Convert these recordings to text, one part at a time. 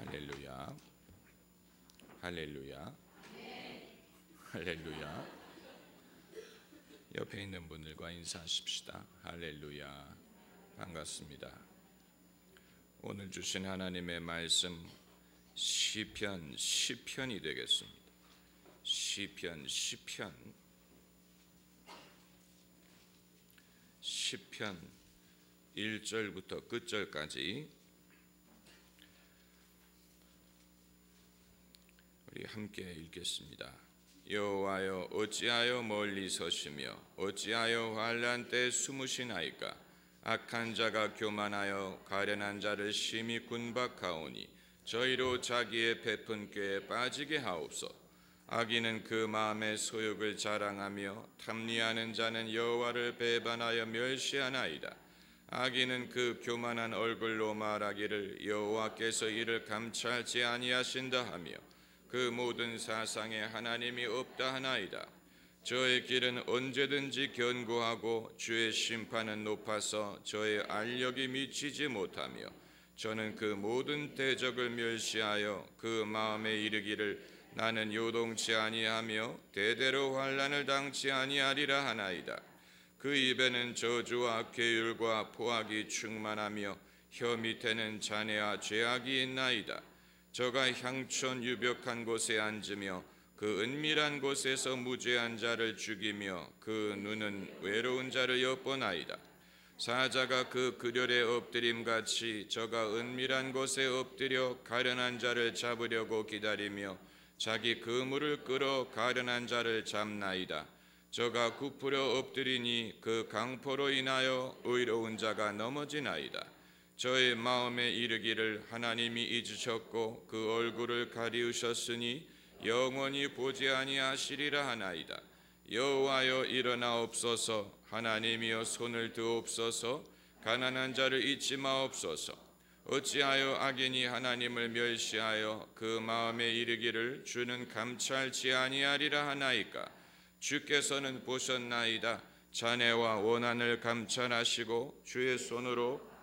할렐루야. 할렐루야. 할렐루야. 옆에 있는 분들과 인사하십시다. 할렐루야. 반갑습니다. 오늘 주신 하나님의 말씀 시편이 되겠습니다. 시편 1절부터 끝절까지 우리 함께 읽겠습니다. 여호와여, 어찌하여 멀리 서시며 어찌하여 환난 때 숨으시나이까? 악한 자가 교만하여 가련한 자를 심히 군박하오니 저희로 자기의 베푼 꾀에 빠지게 하옵소서. 악인은 그 마음의 소욕을 자랑하며 탐리하는 자는 여호와를 배반하여 멸시하나이다. 악인은 그 교만한 얼굴로 말하기를 여호와께서 이를 감찰지 아니하신다 하며 그 모든 사상에 하나님이 없다 하나이다. 저의 길은 언제든지 견고하고 주의 심판은 높아서 저의 알력이 미치지 못하며 저는 그 모든 대적을 멸시하여 그 마음에 이르기를 나는 요동치 아니하며 대대로 환난을 당치 아니하리라 하나이다. 그 입에는 저주와 괴율과 포악이 충만하며 혀 밑에는 잔해와 죄악이 있나이다. 저가 향촌 유벽한 곳에 앉으며 그 은밀한 곳에서 무죄한 자를 죽이며 그 눈은 외로운 자를 엿보나이다. 사자가 그 그렬에 엎드림같이 저가 은밀한 곳에 엎드려 가련한 자를 잡으려고 기다리며 자기 그물을 끌어 가련한 자를 잡나이다. 저가 굽으려 엎드리니 그 강포로 인하여 의로운 자가 넘어지나이다. 저의 마음에 이르기를 하나님이 잊으셨고 그 얼굴을 가리우셨으니 영원히 보지 아니하시리라 하나이다. 여호와여, 일어나옵소서. 하나님이여, 손을 드옵소서. 가난한 자를 잊지 마옵소서. 어찌하여 악인이 하나님을 멸시하여 그 마음에 이르기를 주는 감찰지 아니하리라 하나이까? 주께서는 보셨나이다. 잔해와 원한을 감찰하시고 주의 손으로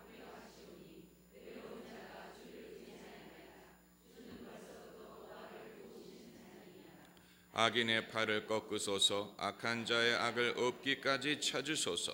악인의 팔을 꺾으소서. 악한 자의 악을 없기까지 찾으소서.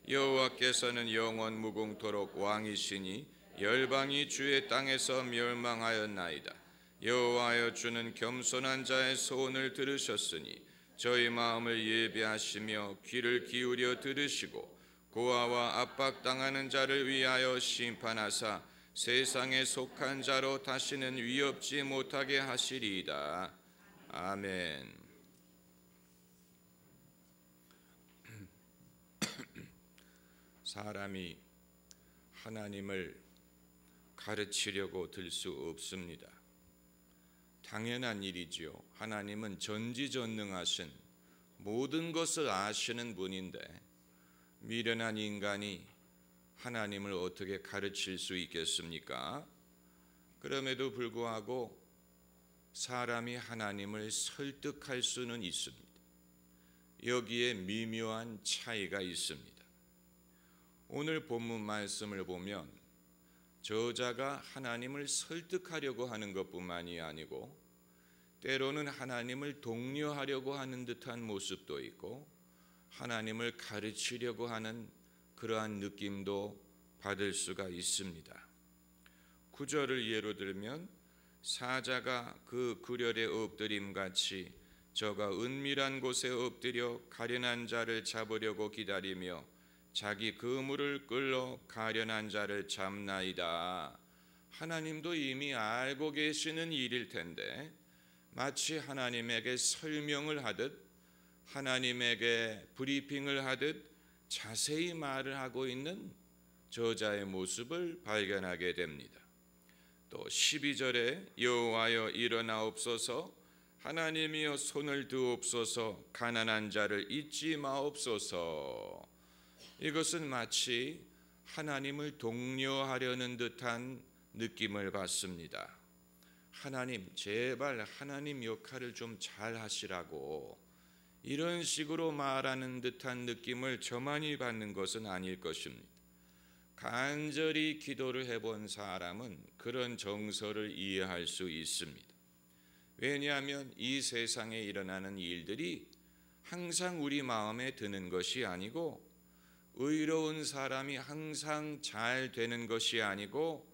여호와께서는 영원 무궁토록 왕이시니 열방이 주의 땅에서 멸망하였나이다. 여호와여, 주는 겸손한 자의 소원을 들으셨으니 저희 마음을 예비하시며 귀를 기울여 들으시고 고아와 압박당하는 자를 위하여 심판하사 세상에 속한 자로 다시는 위협지 못하게 하시리이다. 아멘. 사람이 하나님을 가르치려고 들 수 없습니다. 당연한 일이지요. 하나님은 전지전능하신 모든 것을 아시는 분인데 미련한 인간이 하나님을 어떻게 가르칠 수 있겠습니까? 그럼에도 불구하고 사람이 하나님을 설득할 수는 있습니다. 여기에 미묘한 차이가 있습니다. 오늘 본문 말씀을 보면 저자가 하나님을 설득하려고 하는 것뿐만이 아니고 때로는 하나님을 독려하려고 하는 듯한 모습도 있고 하나님을 가르치려고 하는 그러한 느낌도 받을 수가 있습니다. 9절을 예로 들면 사자가 그 그렬에 엎드림같이 저가 은밀한 곳에 엎드려 가련한 자를 잡으려고 기다리며 자기 그물을 끌러 가련한 자를 잡나이다. 하나님도 이미 알고 계시는 일일 텐데 마치 하나님에게 설명을 하듯 하나님에게 브리핑을 하듯 자세히 말을 하고 있는 저자의 모습을 발견하게 됩니다. 또 12절에 여호와여, 일어나옵소서. 하나님이여, 손을 드옵소서. 가난한 자를 잊지 마옵소서. 이것은 마치 하나님을 독려하려는 듯한 느낌을 받습니다. 하나님, 제발 하나님 역할을 좀 잘 하시라고 이런 식으로 말하는 듯한 느낌을 저만이 받는 것은 아닐 것입니다. 간절히 기도를 해본 사람은 그런 정서를 이해할 수 있습니다. 왜냐하면 이 세상에 일어나는 일들이 항상 우리 마음에 드는 것이 아니고, 의로운 사람이 항상 잘 되는 것이 아니고,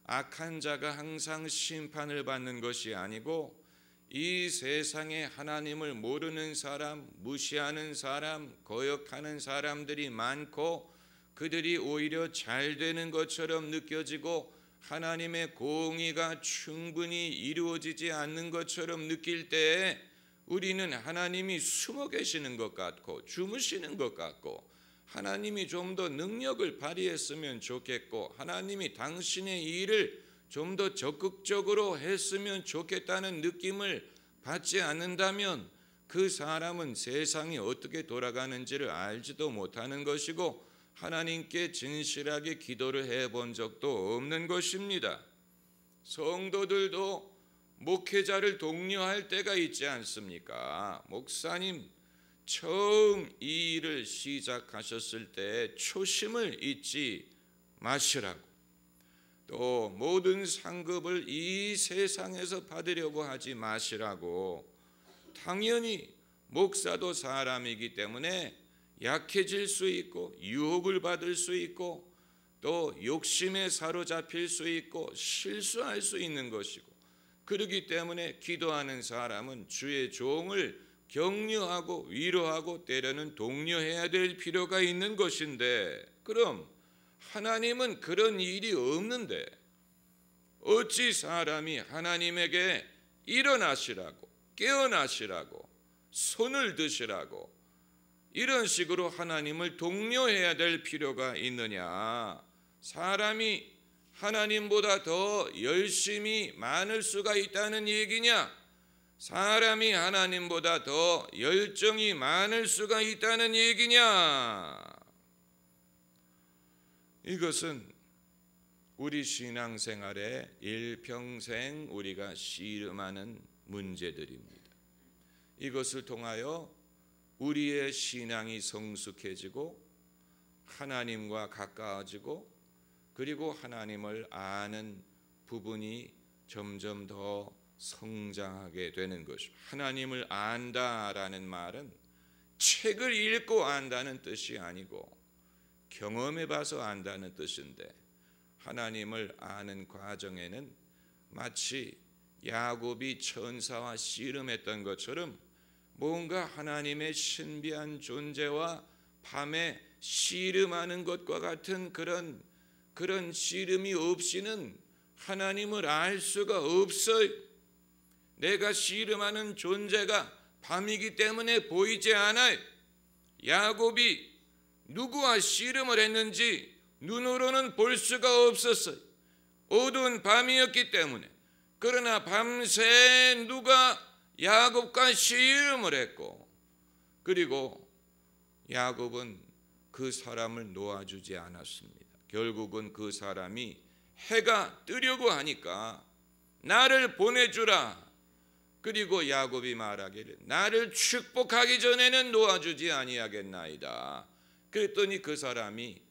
악한 자가 항상 심판을 받는 것이 아니고, 이 세상에 하나님을 모르는 사람, 무시하는 사람, 거역하는 사람들이 많고, 그들이 오히려 잘 되는 것처럼 느껴지고 하나님의 공의가 충분히 이루어지지 않는 것처럼 느낄 때에 우리는 하나님이 숨어 계시는 것 같고 주무시는 것 같고, 하나님이 좀 더 능력을 발휘했으면 좋겠고, 하나님이 당신의 일을 좀 더 적극적으로 했으면 좋겠다는 느낌을 받지 않는다면 그 사람은 세상이 어떻게 돌아가는지를 알지도 못하는 것이고, 하나님께 진실하게 기도를 해본 적도 없는 것입니다. 성도들도 목회자를 독려할 때가 있지 않습니까? 목사님, 처음 이 일을 시작하셨을 때 초심을 잊지 마시라고, 또 모든 상급을 이 세상에서 받으려고 하지 마시라고. 당연히 목사도 사람이기 때문에 약해질 수 있고 유혹을 받을 수 있고 또 욕심에 사로잡힐 수 있고 실수할 수 있는 것이고, 그렇기 때문에 기도하는 사람은 주의 종을 격려하고 위로하고 때로는 독려해야 될 필요가 있는 것인데, 그럼 하나님은 그런 일이 없는데 어찌 사람이 하나님에게 일어나시라고, 깨어나시라고, 손을 드시라고 이런 식으로 하나님을 독려해야 될 필요가 있느냐? 사람이 하나님보다 더 열심히 많을 수가 있다는 얘기냐? 사람이 하나님보다 더 열정이 많을 수가 있다는 얘기냐? 이것은 우리 신앙생활에 일평생 우리가 씨름하는 문제들입니다. 이것을 통하여 우리의 신앙이 성숙해지고 하나님과 가까워지고, 그리고 하나님을 아는 부분이 점점 더 성장하게 되는 것입니다. 하나님을 안다라는 말은 책을 읽고 안다는 뜻이 아니고 경험해 봐서 안다는 뜻인데, 하나님을 아는 과정에는 마치 야곱이 천사와 씨름했던 것처럼 뭔가 하나님의 신비한 존재와 밤에 씨름하는 것과 같은 그런 씨름이 없이는 하나님을 알 수가 없어요. 내가 씨름하는 존재가 밤이기 때문에 보이지 않아요. 야곱이 누구와 씨름을 했는지 눈으로는 볼 수가 없었어요. 어두운 밤이었기 때문에. 그러나 밤새 누가 야곱과 씨름을 했고, 그리고 야곱은 그 사람을 놓아주지 않았습니다. 결국은 그 사람이 해가 뜨려고 하니까 나를 보내주라. 그리고 야곱이 말하기를 나를 축복하기 전에는 놓아주지 아니하겠나이다. 그랬더니 그 사람이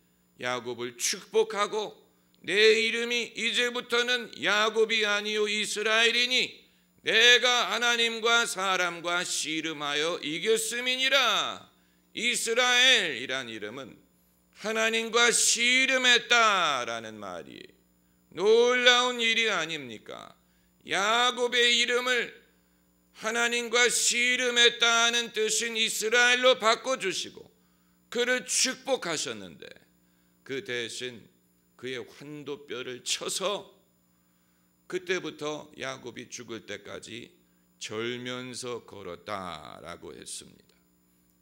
야곱을 축복하고, 내 이름이 이제부터는 야곱이 아니요 이스라엘이니 내가 하나님과 사람과 씨름하여 이겼음이니라. 이스라엘이란 이름은 하나님과 씨름했다라는 말이 놀라운 일이 아닙니까? 야곱의 이름을 하나님과 씨름했다는 뜻인 이스라엘로 바꿔주시고 그를 축복하셨는데, 그 대신 그의 환도뼈를 쳐서 그때부터 야곱이 죽을 때까지 절면서 걸었다라고 했습니다.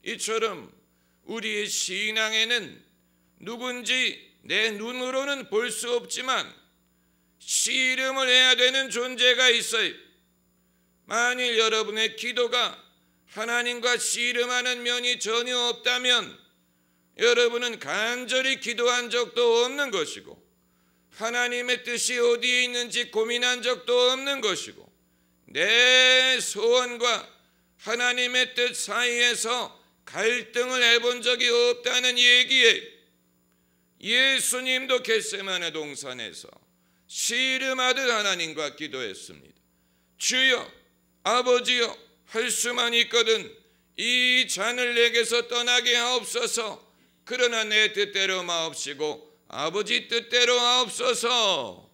이처럼 우리의 신앙에는 누군지 내 눈으로는 볼 수 없지만 씨름을 해야 되는 존재가 있어요. 만일 여러분의 기도가 하나님과 씨름하는 면이 전혀 없다면 여러분은 간절히 기도한 적도 없는 것이고, 하나님의 뜻이 어디에 있는지 고민한 적도 없는 것이고, 내 소원과 하나님의 뜻 사이에서 갈등을 해본 적이 없다는 얘기예요. 예수님도 겟세마네 동산에서 씨름하듯 하나님과 기도했습니다. 주여, 아버지여, 할 수만 있거든 이 잔을 내게서 떠나게 하옵소서. 그러나 내 뜻대로 마옵시고 아버지 뜻대로 하옵소서.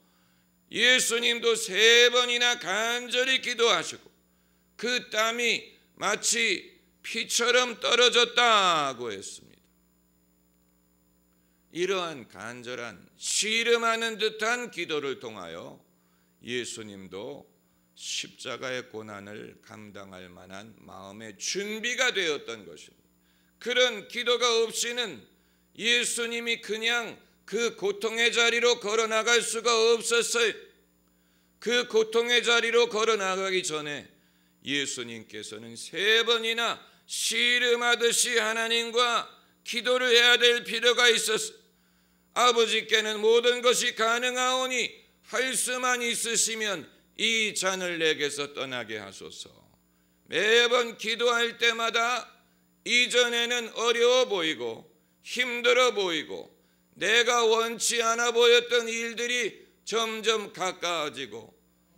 예수님도 3번이나 간절히 기도하시고 그 땀이 마치 피처럼 떨어졌다고 했습니다. 이러한 간절한 씨름하는 듯한 기도를 통하여 예수님도 십자가의 고난을 감당할 만한 마음의 준비가 되었던 것입니다. 그런 기도가 없이는 예수님이 그냥 그 고통의 자리로 걸어나갈 수가 없었어요. 그 고통의 자리로 걸어나가기 전에 예수님께서는 3번이나 씨름하듯이 하나님과 기도를 해야 될 필요가 있었어요. 아버지께는 모든 것이 가능하오니 할 수만 있으시면 이 잔을 내게서 떠나게 하소서. 매번 기도할 때마다 이전에는 어려워 보이고 힘들어 보이고 내가 원치 않아 보였던 일들이 점점 가까워지고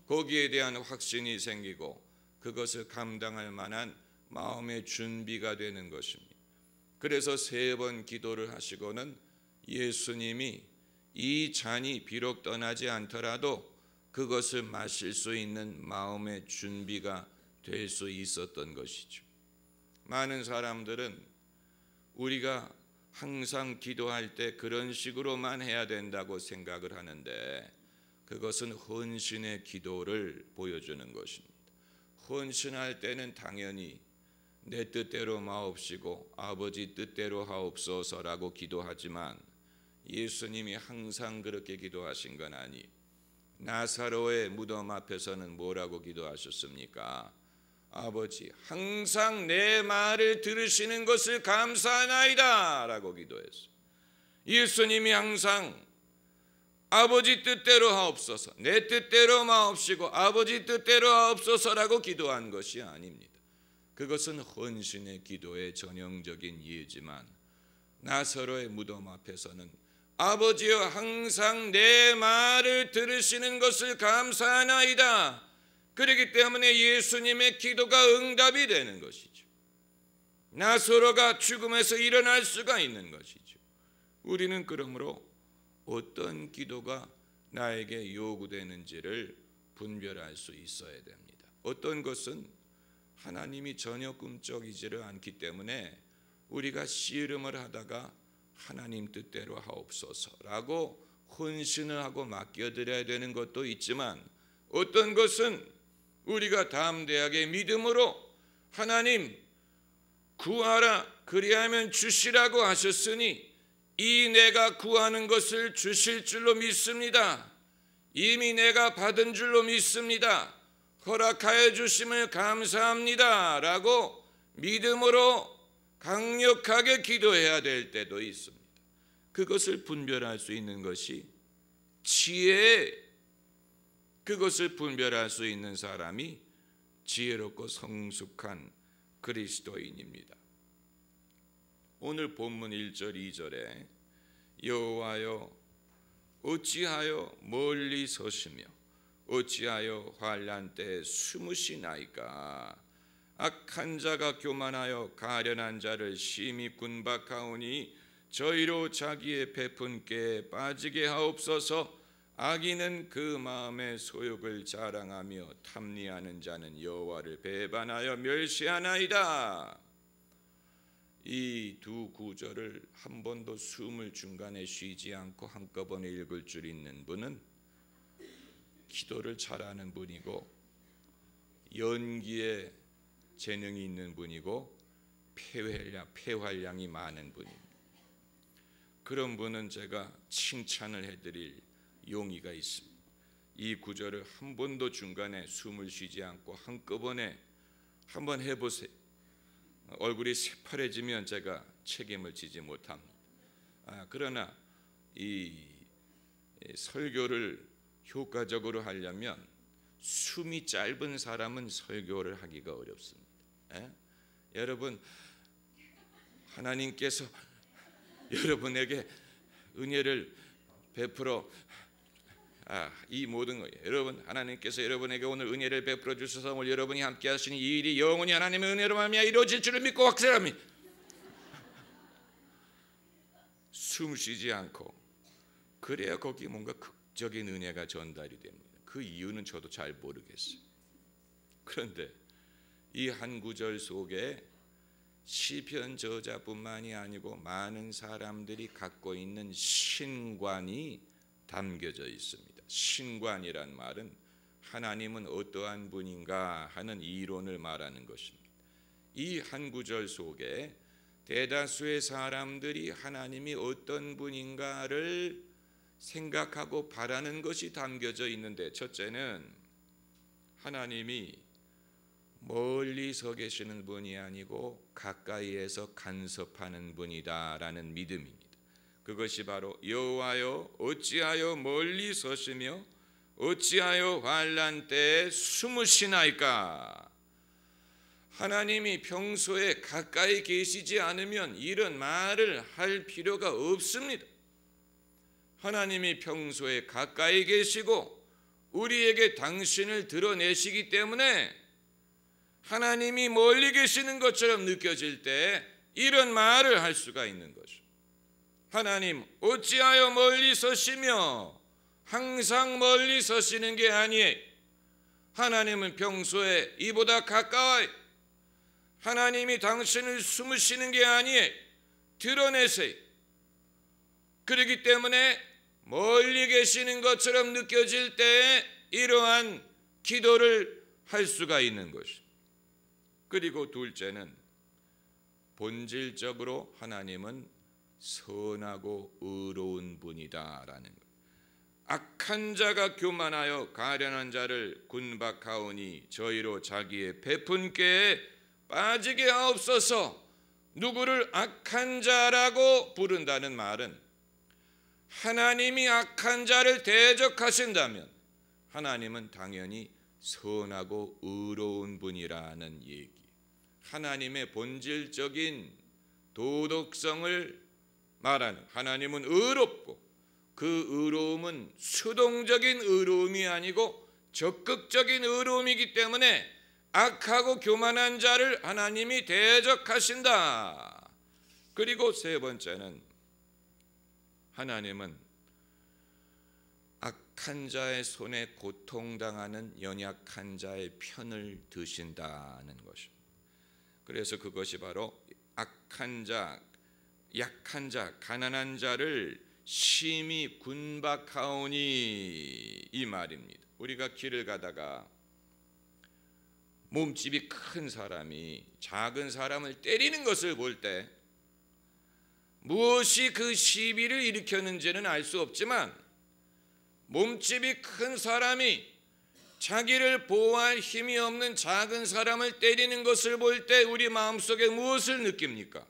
거기에 대한 확신이 생기고 그것을 감당할 만한 마음의 준비가 되는 것입니다. 그래서 3번 기도를 하시고는 예수님이 이 잔이 비록 떠나지 않더라도 그것을 마실 수 있는 마음의 준비가 될 수 있었던 것이죠. 많은 사람들은 우리가 항상 기도할 때 그런 식으로만 해야 된다고 생각을 하는데 그것은 헌신의 기도를 보여주는 것입니다. 헌신할 때는 당연히 내 뜻대로 마옵시고 아버지 뜻대로 하옵소서라고 기도하지만 예수님이 항상 그렇게 기도하신 건 아니. 나사로의 무덤 앞에서는 뭐라고 기도하셨습니까? 아버지, 항상 내 말을 들으시는 것을 감사하나이다 라고 기도했어요. 예수님이 항상 아버지 뜻대로 하옵소서, 내 뜻대로 마옵시고 아버지 뜻대로 하옵소서라고 기도한 것이 아닙니다. 그것은 헌신의 기도의 전형적인 예지만 나사로의 무덤 앞에서는 아버지여 항상 내 말을 들으시는 것을 감사하나이다. 그렇기 때문에 예수님의 기도가 응답이 되는 것이죠. 나사로가 죽음에서 일어날 수가 있는 것이죠. 우리는 그러므로 어떤 기도가 나에게 요구되는지를 분별할 수 있어야 됩니다. 어떤 것은 하나님이 전혀 꿈쩍이지를 않기 때문에 우리가 씨름을 하다가 하나님 뜻대로 하옵소서라고 헌신을 하고 맡겨드려야 되는 것도 있지만 어떤 것은 우리가 담대하게 믿음으로 하나님 구하라 그리하면 주시라고 하셨으니 이 내가 구하는 것을 주실 줄로 믿습니다. 이미 내가 받은 줄로 믿습니다. 허락하여 주심을 감사합니다 라고 믿음으로 강력하게 기도해야 될 때도 있습니다. 그것을 분별할 수 있는 것이 지혜, 그것을 분별할 수 있는 사람이 지혜롭고 성숙한 그리스도인입니다. 오늘 본문 1절 2절에 여호와여 어찌하여 멀리 서시며 어찌하여 환난 때에 숨으시나이까. 악한 자가 교만하여 가련한 자를 심히 군박하오니 저희로 자기의 베푼 꾀에 빠지게 하옵소서. 악인은 그 마음의 소욕을 자랑하며 탐리하는 자는 여호와를 배반하여 멸시하나이다. 이 두 구절을 한 번도 숨을 중간에 쉬지 않고 한꺼번에 읽을 줄 있는 분은 기도를 잘하는 분이고 연기에 재능이 있는 분이고 폐활량이 많은 분입니다. 그런 분은 제가 칭찬을 해드릴 용의가 있습니다. 이 구절을 한 번도 중간에 숨을 쉬지 않고 한꺼번에 한번 해보세요. 얼굴이 새파래지면 제가 책임을 지지 못합니다. 그러나 이 설교를 효과적으로 하려면 숨이 짧은 사람은 설교를 하기가 어렵습니다. 여러분, 하나님께서 여러분에게 은혜를 베풀어 이 모든 거 여러분 하나님께서 여러분에게 오늘 은혜를 베풀어 주셔서 오늘 여러분이 함께 하시는 이 일이 영원히 하나님의 은혜로 말미암아 이루어질 줄을 믿고 확신합니다. 숨 쉬지 않고 그래야 거기 뭔가 극적인 은혜가 전달이 됩니다. 그 이유는 저도 잘 모르겠어요. 그런데 이 한 구절 속에 시편 저자뿐만이 아니고 많은 사람들이 갖고 있는 신관이 담겨져 있습니다. 신관이란 말은 하나님은 어떠한 분인가 하는 이론을 말하는 것입니다. 이 한 구절 속에 대다수의 사람들이 하나님이 어떤 분인가를 생각하고 바라는 것이 담겨져 있는데, 첫째는 하나님이 멀리 서 계시는 분이 아니고 가까이에서 간섭하는 분이다라는 믿음입니다. 그것이 바로 여호와여 어찌하여 멀리 서시며 어찌하여 환난 때에 숨으시나이까. 하나님이 평소에 가까이 계시지 않으면 이런 말을 할 필요가 없습니다. 하나님이 평소에 가까이 계시고 우리에게 당신을 드러내시기 때문에 하나님이 멀리 계시는 것처럼 느껴질 때 이런 말을 할 수가 있는 거죠. 하나님 어찌하여 멀리 서시며, 항상 멀리 서시는 게 아니에요. 하나님은 평소에 이보다 가까워요. 하나님이 당신을 숨으시는 게 아니에요. 드러내세요. 그렇기 때문에 멀리 계시는 것처럼 느껴질 때에 이러한 기도를 할 수가 있는 것입니다. 그리고 둘째는 본질적으로 하나님은 선하고 의로운 분이다라는 것. 악한 자가 교만하여 가련한 자를 군박하오니 저희로 자기의 베푼 꾀에 빠지게 하옵소서. 누구를 악한 자라고 부른다는 말은 하나님이 악한 자를 대적하신다면 하나님은 당연히 선하고 의로운 분이라는 얘기. 하나님의 본질적인 도덕성을 말하는, 하나님은 의롭고 그 의로움은 수동적인 의로움이 아니고 적극적인 의로움이기 때문에 악하고 교만한 자를 하나님이 대적하신다. 그리고 세 번째는 하나님은 악한 자의 손에 고통당하는 연약한 자의 편을 드신다는 것입니다. 그래서 그것이 바로 악한 자, 약한 자, 가난한 자를 심히 군박하오니 이 말입니다. 우리가 길을 가다가 몸집이 큰 사람이 작은 사람을 때리는 것을 볼 때 무엇이 그 시비를 일으켰는지는 알 수 없지만 몸집이 큰 사람이 자기를 보호할 힘이 없는 작은 사람을 때리는 것을 볼 때 우리 마음속에 무엇을 느낍니까?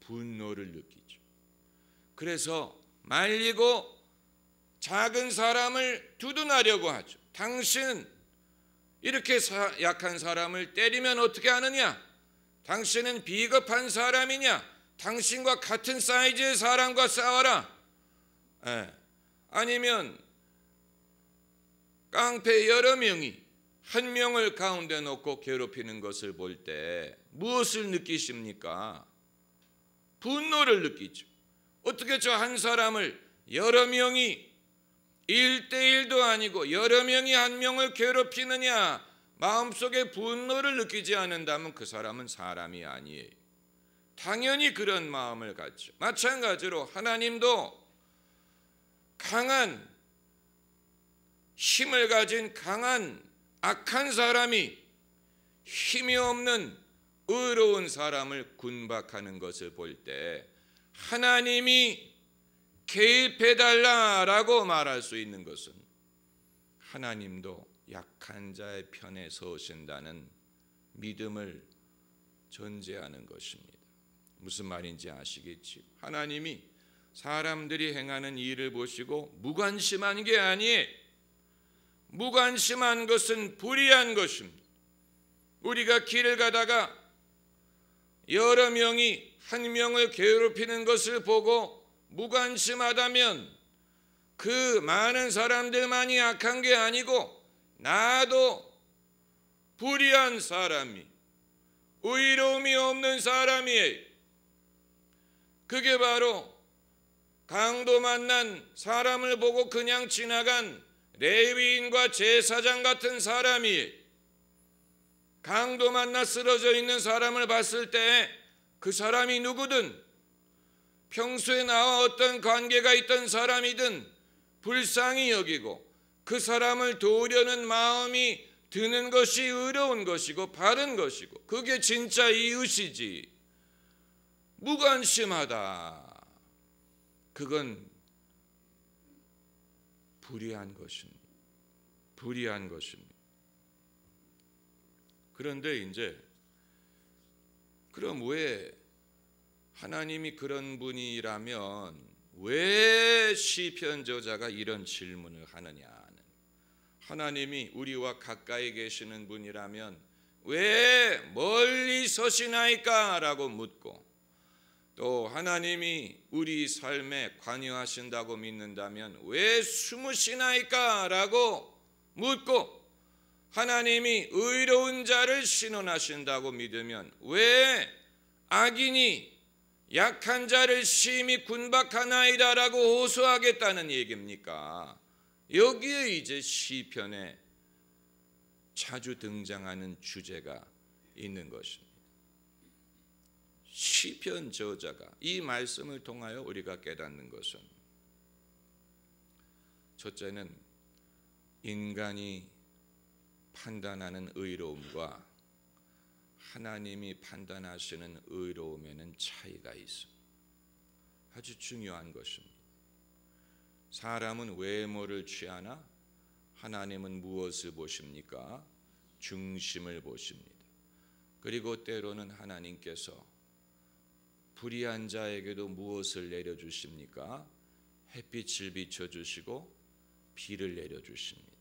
분노를 느끼죠. 그래서 말리고 작은 사람을 두둔하려고 하죠. 당신 이렇게 약한 사람을 때리면 어떻게 하느냐? 당신은 비겁한 사람이냐? 당신과 같은 사이즈의 사람과 싸워라. 아니면 깡패 여러 명이 한 명을 가운데 놓고 괴롭히는 것을 볼 때 무엇을 느끼십니까? 분노를 느끼죠. 어떻게 저 한 사람을 여러 명이 1대1도 아니고 여러 명이 한 명을 괴롭히느냐? 마음속에 분노를 느끼지 않는다면 그 사람은 사람이 아니에요. 당연히 그런 마음을 갖죠. 마찬가지로 하나님도 강한 힘을 가진 강한 악한 사람이 힘이 없는 의로운 사람을 군박하는 것을 볼 때 하나님이 개입해달라라고 말할 수 있는 것은 하나님도 약한 자의 편에 서신다는 믿음을 전제하는 것입니다. 무슨 말인지 아시겠지요? 하나님이 사람들이 행하는 일을 보시고 무관심한 게 아니에요. 무관심한 것은 불의한 것입니다. 우리가 길을 가다가 여러 명이 한 명을 괴롭히는 것을 보고 무관심하다면 그 많은 사람들만이 악한 게 아니고 나도 불의한 사람이, 의로움이 없는 사람이에요. 그게 바로 강도 만난 사람을 보고 그냥 지나간 레위인과 제사장 같은 사람이에요. 강도 만나 쓰러져 있는 사람을 봤을 때 그 사람이 누구든, 평소에 나와 어떤 관계가 있던 사람이든 불쌍히 여기고 그 사람을 도우려는 마음이 드는 것이 의로운 것이고 바른 것이고, 그게 진짜 이웃이지. 무관심하다, 그건 불의한 것입니다. 불의한 것입니다. 그런데 이제 그럼 왜 하나님이 그런 분이라면 왜 시편 저자가 이런 질문을 하느냐? 하나님이 우리와 가까이 계시는 분이라면 왜 멀리 서시나이까? 라고 묻고, 또 하나님이 우리 삶에 관여하신다고 믿는다면 왜 숨으시나이까? 라고 묻고, 하나님이 의로운 자를 신원하신다고 믿으면 왜 악인이 약한 자를 심히 군박하나이다 라고 호소하겠다는 얘기입니까? 여기에 이제 시편에 자주 등장하는 주제가 있는 것입니다. 시편 저자가 이 말씀을 통하여 우리가 깨닫는 것은, 첫째는 인간이 판단하는 의로움과 하나님이 판단하시는 의로움에는 차이가 있습니다. 아주 중요한 것입니다. 사람은 외모를 취하나 하나님은 무엇을 보십니까? 중심을 보십니다. 그리고 때로는 하나님께서 불의한 자에게도 무엇을 내려주십니까? 햇빛을 비춰주시고 비를 내려주십니다.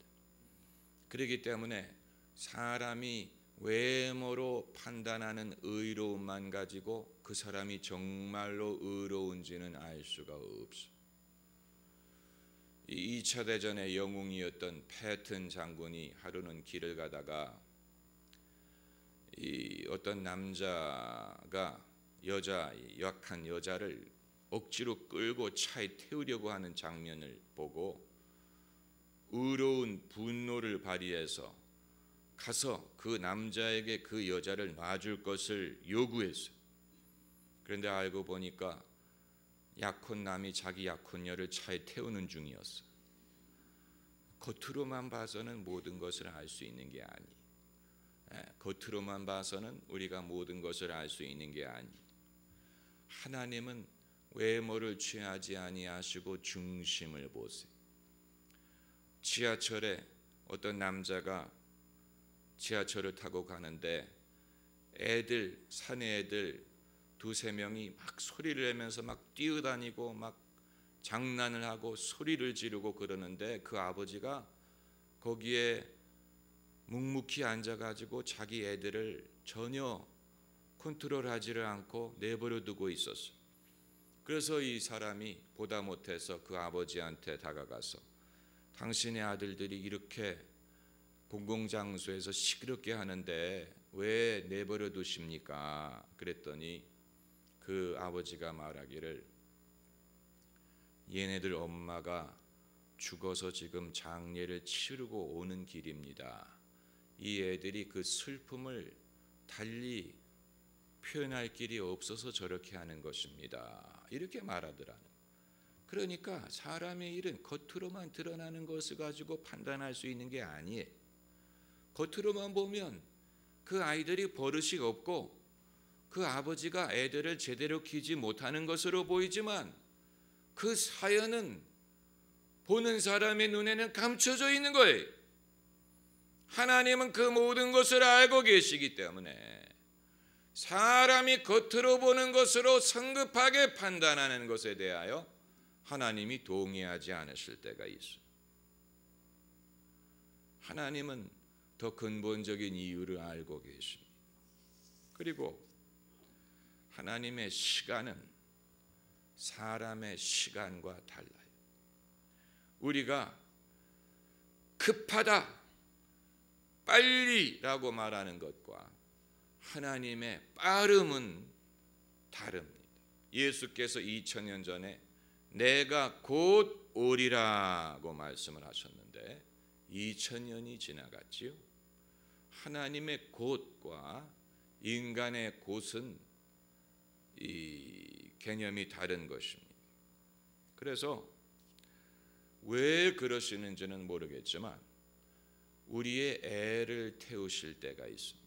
그렇기 때문에 사람이 외모로 판단하는 의로움만 가지고 그 사람이 정말로 의로운지는 알 수가 없어요. 2차 대전의 영웅이었던 패튼 장군이 하루는 길을 가다가 어떤 남자가 약한 여자를 억지로 끌고 차에 태우려고 하는 장면을 보고 의로운 분노를 발휘해서 가서 그 남자에게 그 여자를 놔줄 것을 요구했어요. 그런데 알고 보니까 약혼남이 자기 약혼녀를 차에 태우는 중이었어. 겉으로만 봐서는 모든 것을 알 수 있는 게 아니. 겉으로만 봐서는 우리가 모든 것을 알 수 있는 게 아니. 하나님은 외모를 취하지 아니하시고 중심을 보세요. 지하철에 어떤 남자가 지하철을 타고 가는데 사내 애들 두세 명이 막 소리를 내면서 막 뛰어다니고 막 장난을 하고 소리를 지르고 그러는데 그 아버지가 거기에 묵묵히 앉아가지고 자기 애들을 전혀 컨트롤하지를 않고 내버려 두고 있었어요. 그래서 이 사람이 보다 못해서 그 아버지한테 다가가서 당신의 아들들이 이렇게 공공장소에서 시끄럽게 하는데 왜 내버려 두십니까? 그랬더니 그 아버지가 말하기를, 얘네들 엄마가 죽어서 지금 장례를 치르고 오는 길입니다. 이 애들이 그 슬픔을 달리 표현할 길이 없어서 저렇게 하는 것입니다. 이렇게 말하더라는. 그러니까 사람의 일은 겉으로만 드러나는 것을 가지고 판단할 수 있는 게 아니에요. 겉으로만 보면 그 아이들이 버릇이 없고 그 아버지가 애들을 제대로 키우지 못하는 것으로 보이지만 그 사연은 보는 사람의 눈에는 감춰져 있는 거예요. 하나님은 그 모든 것을 알고 계시기 때문에 사람이 겉으로 보는 것으로 성급하게 판단하는 것에 대하여 하나님이 동의하지 않으실 때가 있어요. 하나님은 더 근본적인 이유를 알고 계십니다. 그리고 하나님의 시간은 사람의 시간과 달라요. 우리가 급하다, 빨리라고 말하는 것과 하나님의 빠름은 다릅니다. 예수께서 2000년 전에 내가 곧 오리라고 말씀을 하셨는데 2000년이 지나갔지요. 하나님의 곧과 인간의 곧은 이 개념이 다른 것입니다. 그래서 왜 그러시는지는 모르겠지만 우리의 애를 태우실 때가 있습니다.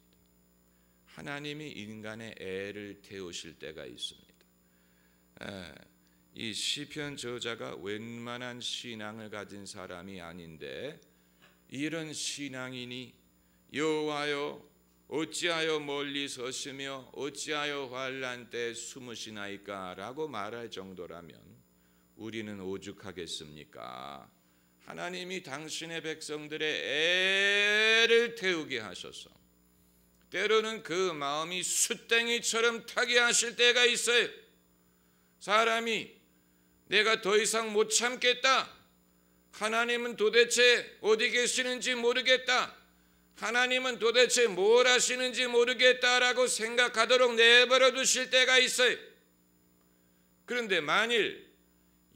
하나님이 인간의 애를 태우실 때가 있습니다. 이 시편 저자가 웬만한 신앙을 가진 사람이 아닌데 이런 신앙인이 여호와여 어찌하여 멀리 서시며 어찌하여 환난 때 숨으시나이까 라고 말할 정도라면 우리는 오죽하겠습니까? 하나님이 당신의 백성들의 애를 태우게 하셔서 때로는 그 마음이 숫댕이처럼 타게 하실 때가 있어요. 사람이 내가 더 이상 못 참겠다, 하나님은 도대체 어디 계시는지 모르겠다, 하나님은 도대체 뭘 하시는지 모르겠다라고 생각하도록 내버려 두실 때가 있어요. 그런데 만일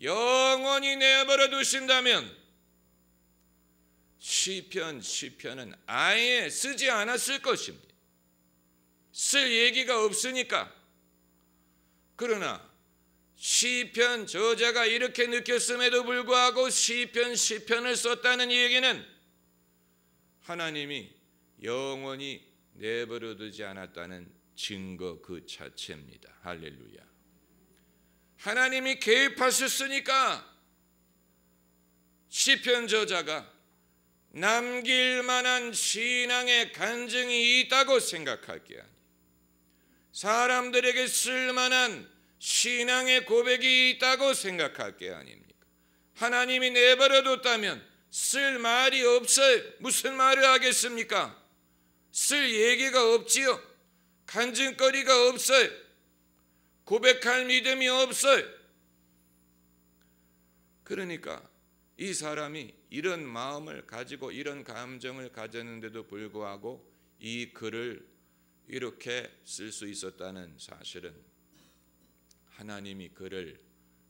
영원히 내버려 두신다면 시편은 아예 쓰지 않았을 것입니다. 쓸 얘기가 없으니까. 그러나 시편 저자가 이렇게 느꼈음에도 불구하고 시편을 썼다는 얘기는 하나님이 영원히 내버려 두지 않았다는 증거 그 자체입니다. 할렐루야. 하나님이 개입하셨으니까 시편 저자가 남길 만한 신앙의 간증이 있다고 생각할 게 아니에요. 사람들에게 쓸만한 신앙의 고백이 있다고 생각할 게 아닙니까? 하나님이 내버려 뒀다면 쓸 말이 없어요. 무슨 말을 하겠습니까? 쓸 얘기가 없지요. 간증거리가 없어요. 고백할 믿음이 없어요. 그러니까 이 사람이 이런 마음을 가지고 이런 감정을 가졌는데도 불구하고 이 글을 이렇게 쓸 수 있었다는 사실은 하나님이 그를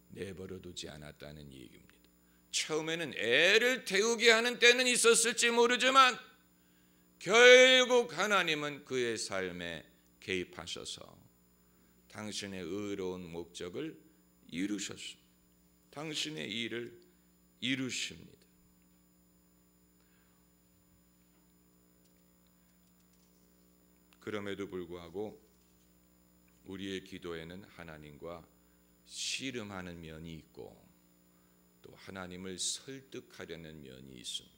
내버려 두지 않았다는 얘기입니다. 처음에는 애를 태우게 하는 때는 있었을지 모르지만 결국 하나님은 그의 삶에 개입하셔서 당신의 의로운 목적을 이루셨습니다. 당신의 일을 이루십니다. 그럼에도 불구하고 우리의 기도에는 하나님과 씨름하는 면이 있고 또 하나님을 설득하려는 면이 있습니다.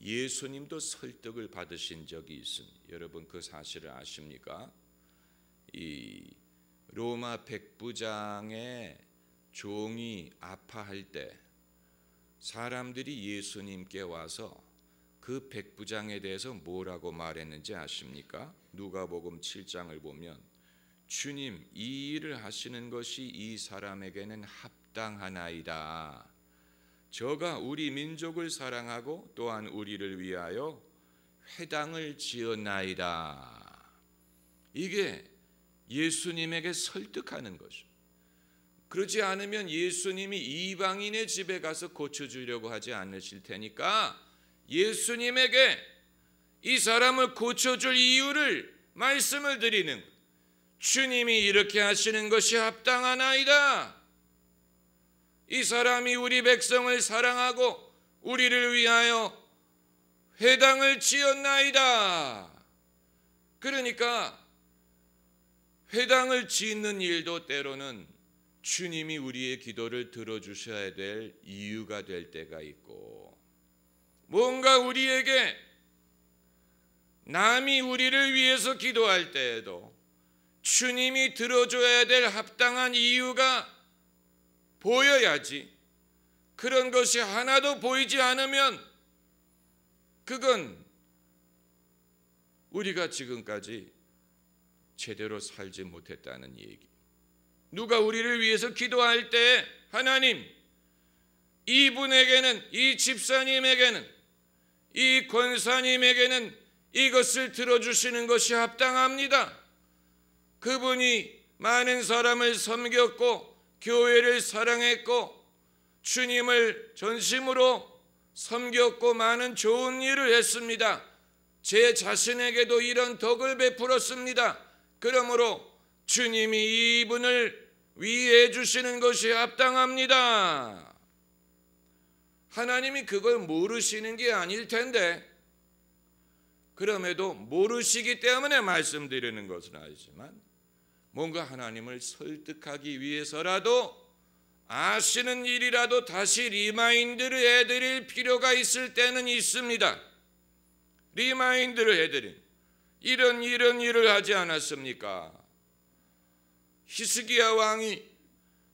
예수님도 설득을 받으신 적이 있습니다. 여러분 그 사실을 아십니까? 이 로마 백부장의 종이 아파할 때 사람들이 예수님께 와서 그 백부장에 대해서 뭐라고 말했는지 아십니까? 누가복음 7장을 보면 주님, 이 일을 하시는 것이 이 사람에게는 합당하나이다. 저가 우리 민족을 사랑하고 또한 우리를 위하여 회당을 지었나이다. 이게 예수님에게 설득하는 것입니다. 그렇지 않으면 예수님이 이방인의 집에 가서 고쳐주려고 하지 않으실 테니까 예수님에게 이 사람을 고쳐줄 이유를 말씀을 드리는 거예요. 주님이 이렇게 하시는 것이 합당하나이다. 이 사람이 우리 백성을 사랑하고 우리를 위하여 회당을 지었나이다. 그러니까 회당을 짓는 일도 때로는 주님이 우리의 기도를 들어주셔야 될 이유가 될 때가 있고, 뭔가 우리에게 남이 우리를 위해서 기도할 때에도 주님이 들어줘야 될 합당한 이유가 보여야지. 그런 것이 하나도 보이지 않으면 그건 우리가 지금까지 제대로 살지 못했다는 얘기. 누가 우리를 위해서 기도할 때 하나님, 이분에게는, 이 집사님에게는, 이 권사님에게는 이것을 들어주시는 것이 합당합니다. 그분이 많은 사람을 섬겼고 교회를 사랑했고 주님을 전심으로 섬겼고 많은 좋은 일을 했습니다. 제 자신에게도 이런 덕을 베풀었습니다. 그러므로 주님이 이분을 위해 주시는 것이 합당합니다. 하나님이 그걸 모르시는 게 아닐 텐데, 그럼에도 모르시기 때문에 말씀드리는 것은 아니지만 뭔가 하나님을 설득하기 위해서라도 아시는 일이라도 다시 리마인드를 해드릴 필요가 있을 때는 있습니다. 리마인드를 해드린, 이런 일을 하지 않았습니까? 히스기야 왕이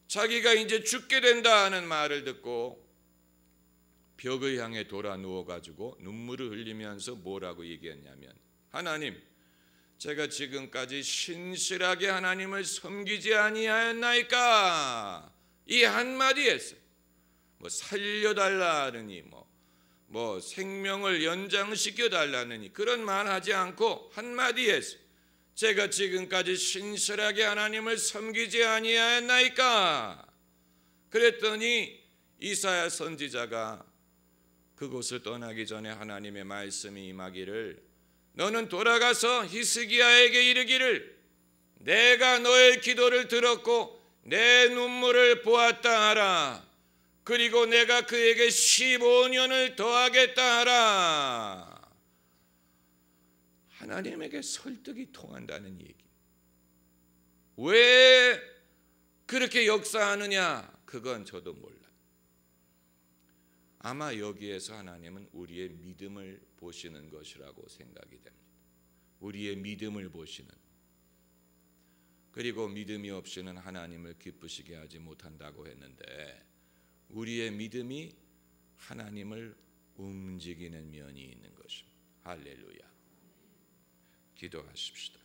자기가 이제 죽게 된다 하는 말을 듣고 벽을 향해 돌아 누워가지고 눈물을 흘리면서 뭐라고 얘기했냐면, 하나님, 제가 지금까지 신실하게 하나님을 섬기지 아니하였나이까? 이 한마디 했어요. 뭐 살려달라 하느니 뭐 생명을 연장시켜 달라느니 그런 말 하지 않고 한마디 했어요. 제가 지금까지 신실하게 하나님을 섬기지 아니하였나이까? 그랬더니 이사야 선지자가 그곳을 떠나기 전에 하나님의 말씀이 임하기를, 너는 돌아가서 히스기야에게 이르기를 내가 너의 기도를 들었고 내 눈물을 보았다 하라. 그리고 내가 그에게 15년을 더하겠다 하라. 하나님에게 설득이 통한다는 얘기. 왜 그렇게 역사하느냐? 그건 저도 몰라요. 아마 여기에서 하나님은 우리의 믿음을 보시는 것이라고 생각이 됩니다. 우리의 믿음을 보시는. 그리고 믿음이 없이는 하나님을 기쁘시게 하지 못한다고 했는데, 우리의 믿음이 하나님을 움직이는 면이 있는 것입니다. 할렐루야. 기도하십시다.